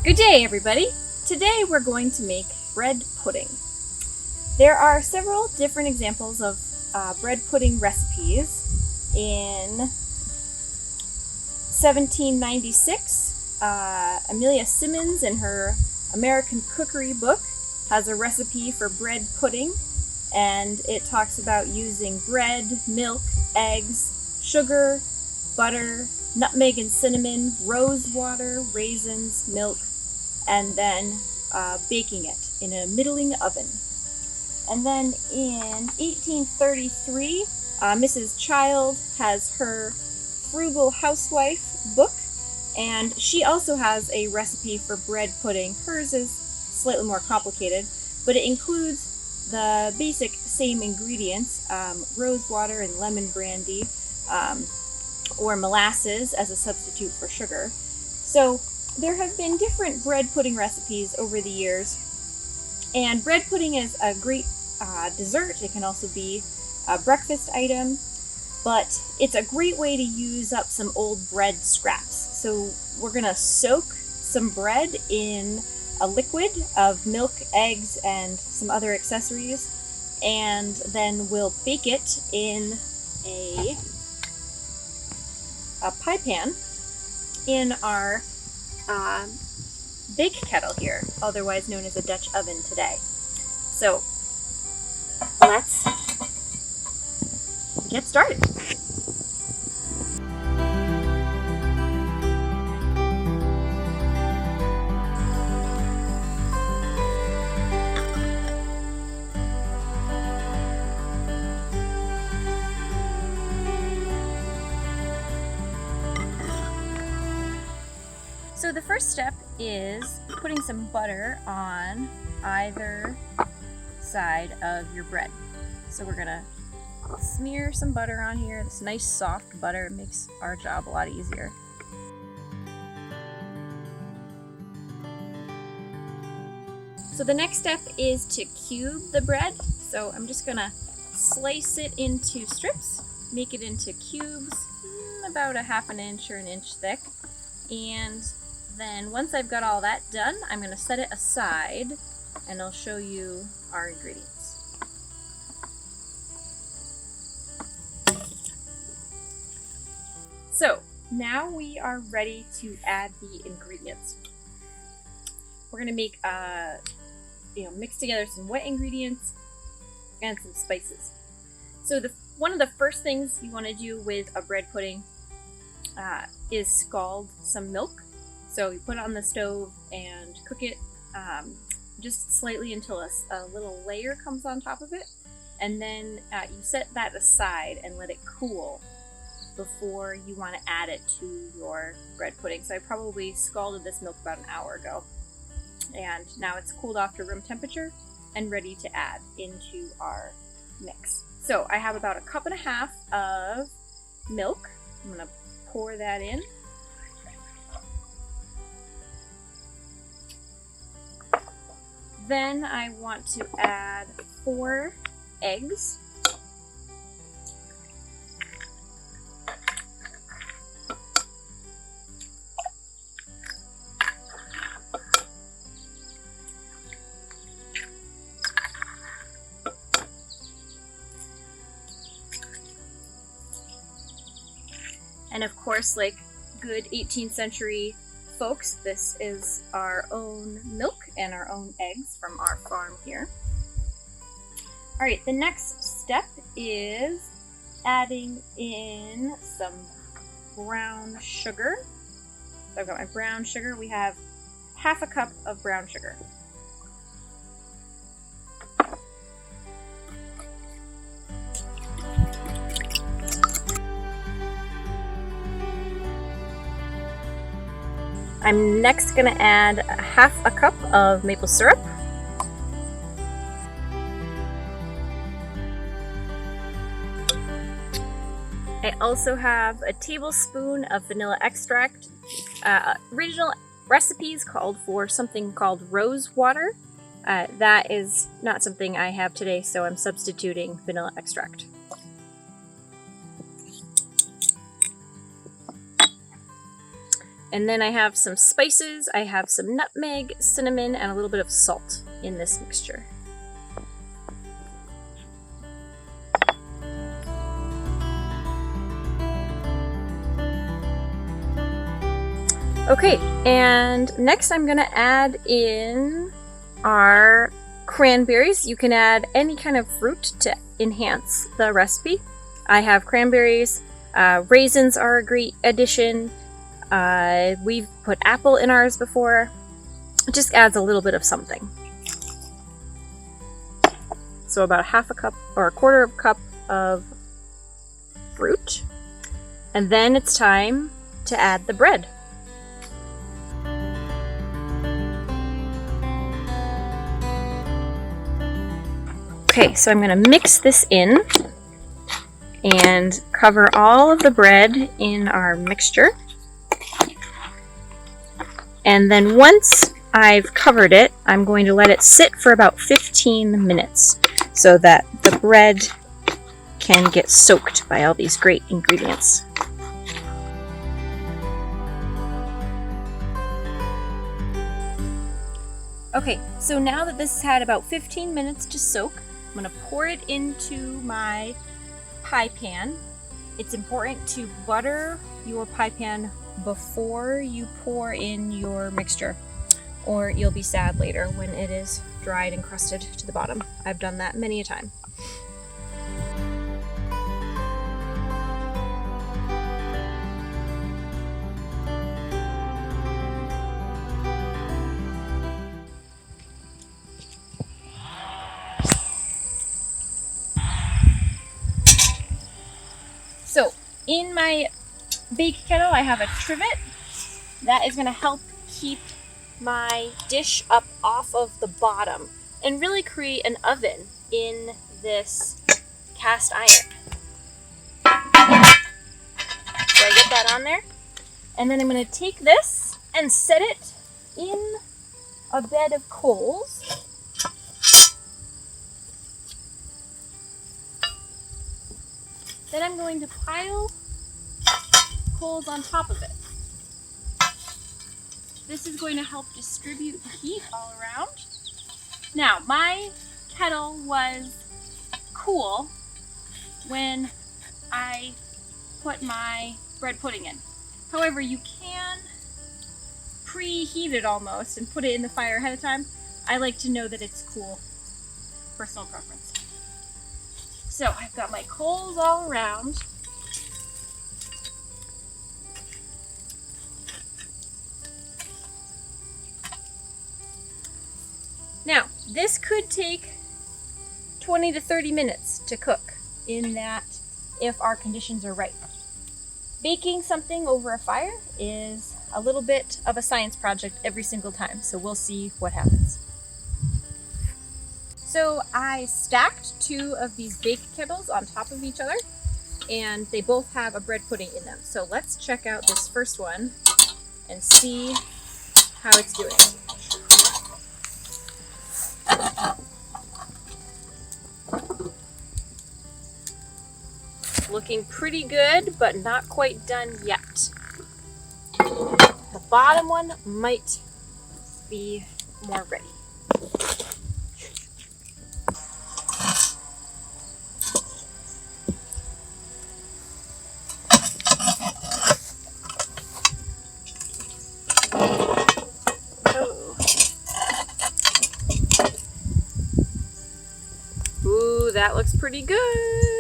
Good day, everybody! Today we're going to make bread pudding. There are several different examples of bread pudding recipes. In 1796, Amelia Simmons in her American Cookery book has a recipe for bread pudding, and it talks about using bread, milk, eggs, sugar, butter, nutmeg and cinnamon, rose water, raisins, milk, and then baking it in a middling oven. And then in 1833, Mrs. Child has her Frugal Housewife book, and she also has a recipe for bread pudding. Hers is slightly more complicated, but it includes the basic same ingredients, rose water and lemon brandy, or molasses as a substitute for sugar. So there have been different bread pudding recipes over the years, and bread pudding is a great dessert. It can also be a breakfast item, but it's a great way to use up some old bread scraps. So we're gonna soak some bread in a liquid of milk, eggs, and some other accessories, and then we'll bake it in a pie pan in our bake kettle here, otherwise known as a Dutch oven today. So let's get started. So the first step is putting some butter on either side of your bread. So we're gonna smear some butter on here. This nice soft butter makes our job a lot easier. So the next step is to cube the bread. So I'm just gonna slice it into strips, make it into cubes, about a half an inch or an inch thick. And then once I've got all that done, I'm going to set it aside and I'll show you our ingredients. So now we are ready to add the ingredients. We're going to make, mix together some wet ingredients and some spices. So one of the first things you want to do with a bread pudding is scald some milk. So you put it on the stove and cook it just slightly until a little layer comes on top of it, and then you set that aside and let it cool before you want to add it to your bread pudding. So I probably scalded this milk about an hour ago, and now it's cooled off to room temperature and ready to add into our mix. So I have about 1.5 cups of milk. I'm going to pour that in. Then I want to add 4 eggs. And of course, like good 18th century folks, this is our own milk and our own eggs from our farm here. All right, the next step is adding in some brown sugar. So I've got my brown sugar. We have 1/2 cup of brown sugar. I'm next going to add 1/2 cup of maple syrup. I also have a tablespoon of vanilla extract. Original recipes called for something called rose water. That is not something I have today, so I'm substituting vanilla extract. And then I have some spices. I have some nutmeg, cinnamon, and a little bit of salt in this mixture. Okay, and next I'm gonna add in our cranberries. You can add any kind of fruit to enhance the recipe. I have cranberries, raisins are a great addition. We've put apple in ours before. It just adds a little bit of something. So about half a cup or a quarter of a cup of fruit. And then it's time to add the bread. Okay, so I'm going to mix this in and cover all of the bread in our mixture. And then once I've covered it, I'm going to let it sit for about 15 minutes so that the bread can get soaked by all these great ingredients. Okay, so now that this has had about 15 minutes to soak, I'm going to pour it into my pie pan. It's important to butter your pie pan before you pour in your mixture, or you'll be sad later when it is dried and crusted to the bottom. I've done that many a time. So in my bake kettle, I have a trivet that is going to help keep my dish up off of the bottom and really create an oven in this cast iron. So I get that on there, and then I'm going to take this and set it in a bed of coals. Then I'm going to pile coals on top of it. This is going to help distribute the heat all around. Now, my kettle was cool when I put my bread pudding in. However, you can preheat it almost and put it in the fire ahead of time. I like to know that it's cool. Personal preference. So I've got my coals all around. Now, this could take 20 to 30 minutes to cook in that if our conditions are right. Baking something over a fire is a little bit of a science project every single time, so we'll see what happens. So I stacked 2 of these bake kettles on top of each other, and they both have a bread pudding in them. So let's check out this first one and see how it's doing. Looking pretty good, but not quite done yet. The bottom one might be more ready. Ooh, that looks pretty good.